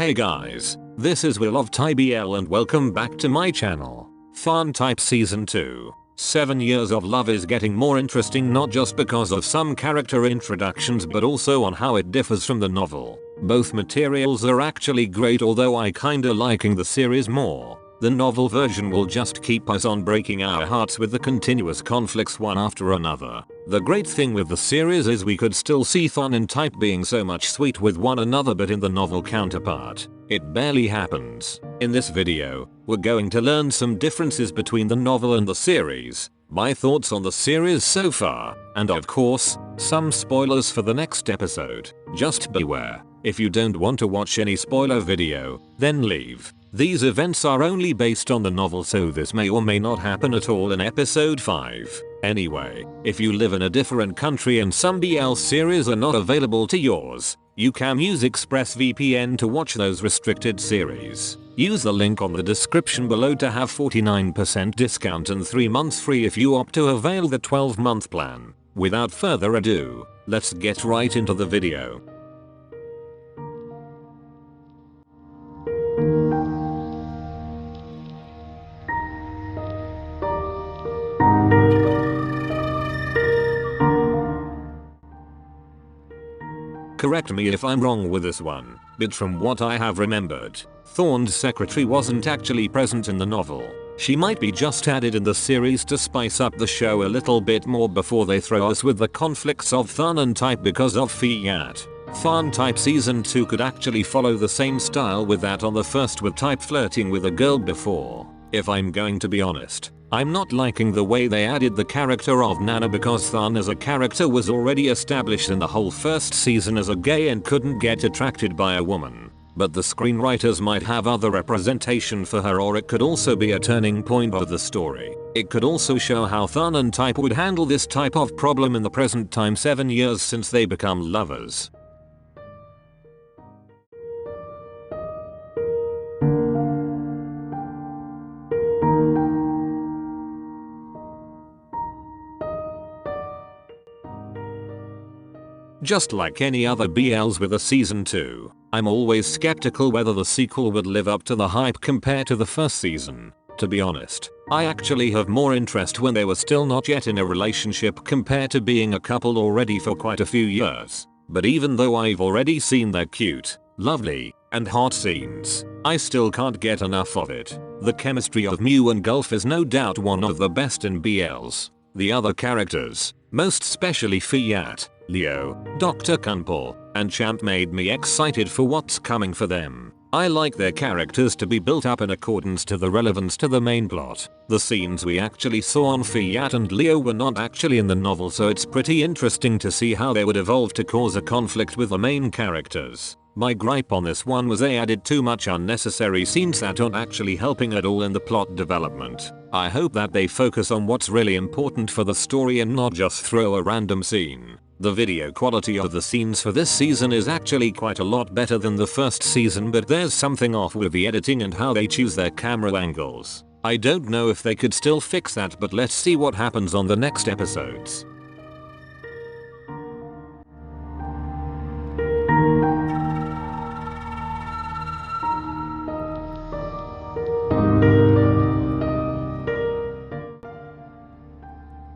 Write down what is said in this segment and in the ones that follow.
Hey guys, this is Will of TyBL and welcome back to my channel. TharnType Season 2. 7 Years of Love is getting more interesting not just because of some character introductions but also on how it differs from the novel. Both materials are actually great, although I kinda liking the series more. The novel version will just keep us on breaking our hearts with the continuous conflicts one after another. The great thing with the series is we could still see Tharn and Type being so much sweet with one another, but in the novel counterpart, it barely happens. In this video, we're going to learn some differences between the novel and the series, my thoughts on the series so far, and of course, some spoilers for the next episode. Just beware, if you don't want to watch any spoiler video, then leave. These events are only based on the novel, so this may or may not happen at all in episode 5. Anyway, if you live in a different country and some BL series are not available to yours, you can use ExpressVPN to watch those restricted series. Use the link on the description below to have 49% discount and 3 months free if you opt to avail the 12-month plan. Without further ado, let's get right into the video. Correct me if I'm wrong with this one, but from what I have remembered, Thorn's secretary wasn't actually present in the novel. She might be just added in the series to spice up the show a little bit more before they throw us with the conflicts of Tharn and Type because of Fiat. TharnType Season 2 could actually follow the same style with that on the first, with Type flirting with a girl before. If I'm going to be honest, I'm not liking the way they added the character of Nana, because Tharn as a character was already established in the whole first season as a gay and couldn't get attracted by a woman. But the screenwriters might have other representation for her, or it could also be a turning point of the story. It could also show how Tharn and Type would handle this type of problem in the present time, 7 years since they become lovers. Just like any other BLs with a season 2, I'm always skeptical whether the sequel would live up to the hype compared to the first season. To be honest, I actually have more interest when they were still not yet in a relationship compared to being a couple already for quite a few years. But even though I've already seen their cute, lovely, and hot scenes, I still can't get enough of it. The chemistry of Mew and Gulf is no doubt one of the best in BLs. The other characters, most especially Fiat, Leo, Dr. Kunpal, and Champ, made me excited for what's coming for them. I like their characters to be built up in accordance to the relevance to the main plot. The scenes we actually saw on Fiat and Leo were not actually in the novel, so it's pretty interesting to see how they would evolve to cause a conflict with the main characters. My gripe on this one was they added too much unnecessary scenes that aren't actually helping at all in the plot development. I hope that they focus on what's really important for the story and not just throw a random scene. The video quality of the scenes for this season is actually quite a lot better than the first season, but there's something off with the editing and how they choose their camera angles. I don't know if they could still fix that, but let's see what happens on the next episodes.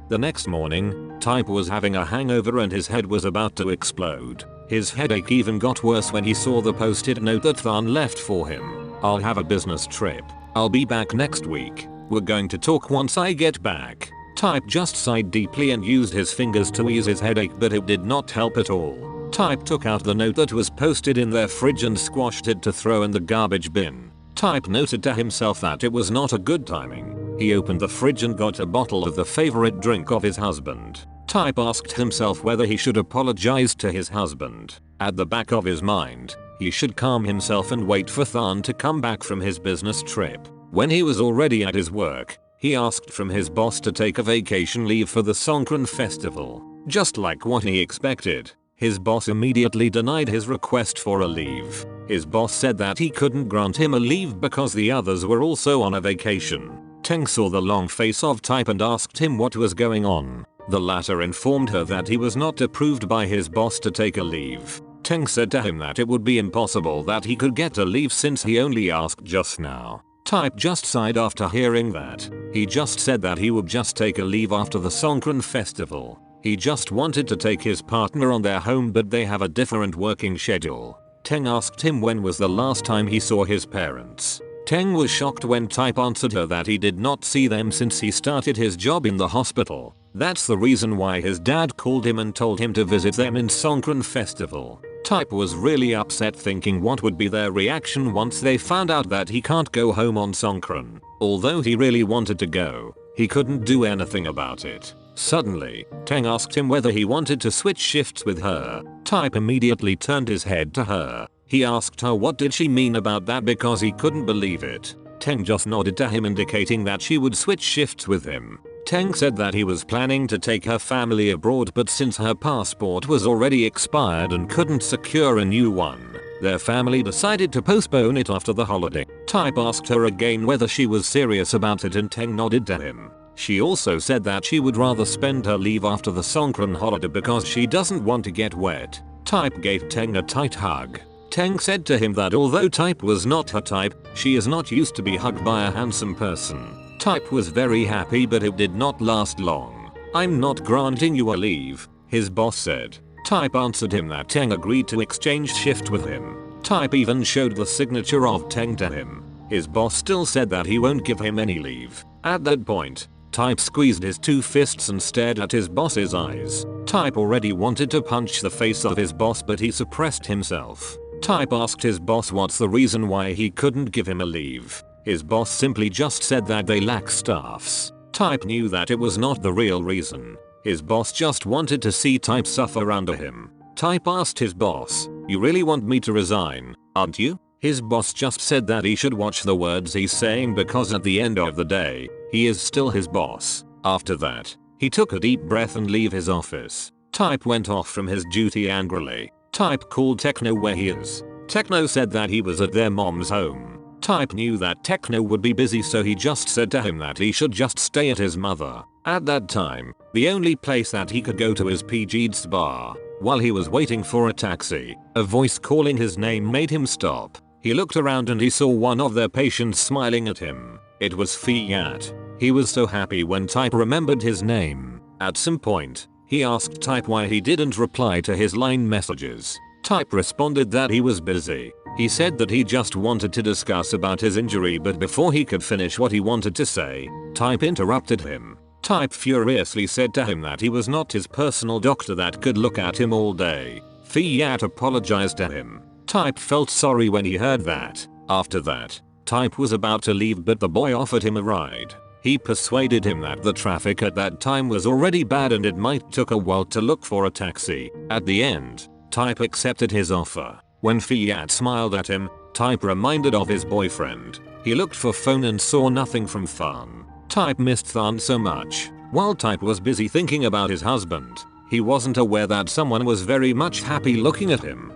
The next morning, Type was having a hangover and his head was about to explode. His headache even got worse when he saw the post-it note that Tharn left for him. "I'll have a business trip. I'll be back next week. We're going to talk once I get back." Type just sighed deeply and used his fingers to ease his headache, but it did not help at all. Type took out the note that was posted in their fridge and squashed it to throw in the garbage bin. Type noted to himself that it was not a good timing. He opened the fridge and got a bottle of the favorite drink of his husband. Type asked himself whether he should apologize to his husband. At the back of his mind, he should calm himself and wait for Tharn to come back from his business trip. When he was already at his work, he asked from his boss to take a vacation leave for the Songkran festival. Just like what he expected, his boss immediately denied his request for a leave. His boss said that he couldn't grant him a leave because the others were also on a vacation. Teng saw the long face of Type and asked him what was going on. The latter informed her that he was not approved by his boss to take a leave. Teng said to him that it would be impossible that he could get a leave since he only asked just now. Type just sighed after hearing that. He just said that he would just take a leave after the Songkran festival. He just wanted to take his partner on their home, but they have a different working schedule. Teng asked him when was the last time he saw his parents. Teng was shocked when Type answered her that he did not see them since he started his job in the hospital. That's the reason why his dad called him and told him to visit them in Songkran festival. Type was really upset, thinking what would be their reaction once they found out that he can't go home on Songkran. Although he really wanted to go, he couldn't do anything about it. Suddenly, Teng asked him whether he wanted to switch shifts with her. Type immediately turned his head to her. He asked her what did she mean about that because he couldn't believe it. Teng just nodded to him, indicating that she would switch shifts with him. Teng said that he was planning to take her family abroad, but since her passport was already expired and couldn't secure a new one, their family decided to postpone it after the holiday. Type asked her again whether she was serious about it, and Teng nodded to him. She also said that she would rather spend her leave after the Songkran holiday because she doesn't want to get wet. Type gave Teng a tight hug. Teng said to him that although Type was not her type, she is not used to be hugged by a handsome person. Type was very happy, but it did not last long. I'm not granting you a leave, his boss said. Type answered him that Teng agreed to exchange shift with him. Type even showed the signature of Teng to him. His boss still said that he won't give him any leave. At that point, Type squeezed his two fists and stared at his boss's eyes. Type already wanted to punch the face of his boss, but he suppressed himself. Type asked his boss what's the reason why he couldn't give him a leave. His boss simply just said that they lack staffs. Type knew that it was not the real reason. His boss just wanted to see Type suffer under him. Type asked his boss, "You really want me to resign, aren't you?" His boss just said that he should watch the words he's saying because at the end of the day, he is still his boss. After that, he took a deep breath and left his office. Type went off from his duty angrily. Type called Techno where he is. Techno said that he was at their mom's home. Type knew that Techno would be busy, so he just said to him that he should just stay at his mother. At that time, the only place that he could go to is PG's bar. While he was waiting for a taxi, a voice calling his name made him stop. He looked around and he saw one of their patients smiling at him. It was Fiat. He was so happy when Type remembered his name. At some point, he asked Type why he didn't reply to his line messages. Type responded that he was busy. He said that he just wanted to discuss about his injury, but before he could finish what he wanted to say, Type interrupted him. Type furiously said to him that he was not his personal doctor that could look at him all day. Fiat apologized to him. Type felt sorry when he heard that. After that, Type was about to leave, but the boy offered him a ride. He persuaded him that the traffic at that time was already bad and it might took a while to look for a taxi. At the end, Type accepted his offer. When Fiat smiled at him, Type reminded of his boyfriend. He looked for phone and saw nothing from Tharn. Type missed Tharn so much. While Type was busy thinking about his husband, he wasn't aware that someone was very much happy looking at him.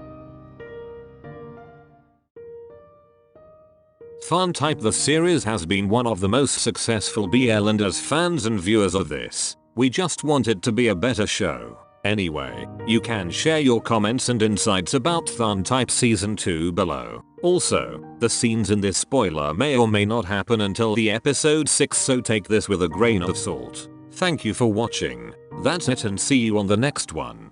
TharnType, the series has been one of the most successful BL, and as fans and viewers of this, we just want it to be a better show. Anyway, you can share your comments and insights about TharnType Season 2 below. Also, the scenes in this spoiler may or may not happen until the episode 6, so take this with a grain of salt. Thank you for watching. That's it, and see you on the next one.